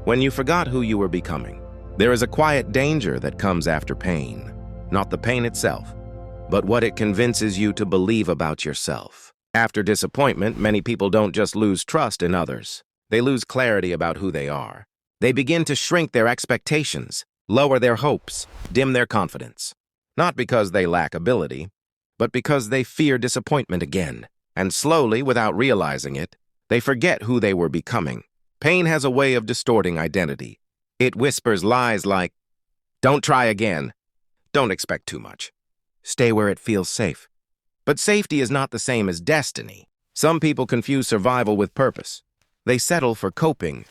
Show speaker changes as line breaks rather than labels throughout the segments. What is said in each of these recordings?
when you forgot who you were becoming. There is a quiet danger that comes after pain, not the pain itself, but what it convinces you to believe about yourself. After disappointment, many people don't just lose trust in others. They lose clarity about who they are. They begin to shrink their expectations, lower their hopes, dim their confidence. Not because they lack ability, but because they fear disappointment again. And slowly, without realizing it, they forget who they were becoming. Pain has a way of distorting identity. It whispers lies like, "Don't try again. Don't expect too much. Stay where it feels safe." But safety is not the same as destiny. Some people confuse survival with purpose. They settle for coping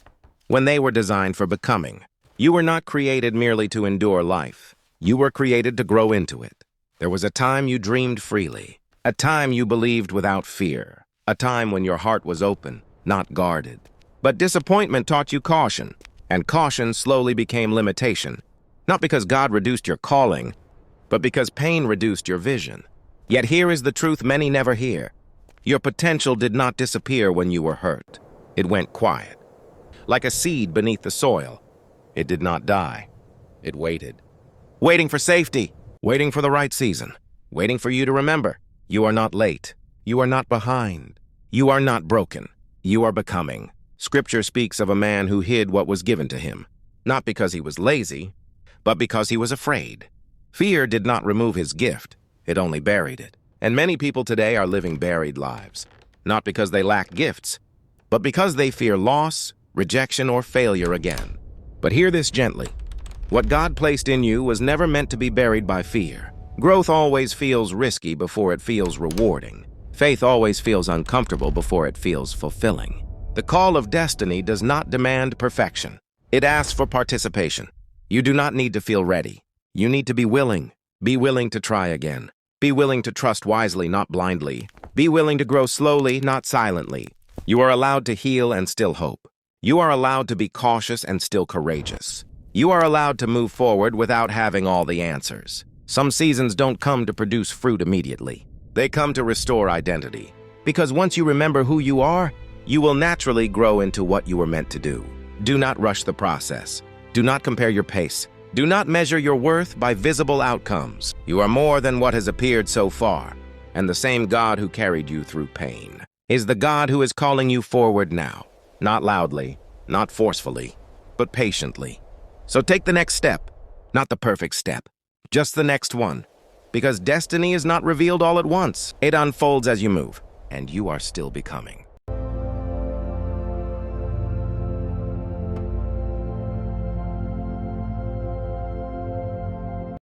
when they were designed for becoming. You were not created merely to endure life. You were created to grow into it. There was a time you dreamed freely, a time you believed without fear, a time when your heart was open, not guarded. But disappointment taught you caution, and caution slowly became limitation, not because God reduced your calling, but because pain reduced your vision. Yet here is the truth many never hear. Your potential did not disappear when you were hurt. It went quiet. Like a seed beneath the soil, it did not die. It waited. Waiting for safety, waiting for the right season, waiting for you to remember. You are not late. You are not behind. You are not broken. You are becoming. Scripture speaks of a man who hid what was given to him, not because he was lazy, but because he was afraid. Fear did not remove his gift. It only buried it. And many people today are living buried lives, not because they lack gifts, but because they fear loss, rejection, or failure again. But hear this gently. What God placed in you was never meant to be buried by fear. Growth always feels risky before it feels rewarding. Faith always feels uncomfortable before it feels fulfilling. The call of destiny does not demand perfection. It asks for participation. You do not need to feel ready. You need to be willing. Be willing to try again. Be willing to trust wisely, not blindly. Be willing to grow slowly, not silently. You are allowed to heal and still hope. You are allowed to be cautious and still courageous. You are allowed to move forward without having all the answers. Some seasons don't come to produce fruit immediately. They come to restore identity. Because once you remember who you are, you will naturally grow into what you were meant to do. Do not rush the process. Do not compare your pace. Do not measure your worth by visible outcomes. You are more than what has appeared so far, and the same God who carried you through pain is the God who is calling you forward now. Not loudly, not forcefully, but patiently. So take the next step, not the perfect step, just the next one. Because destiny is not revealed all at once. It unfolds as you move, and you are still becoming.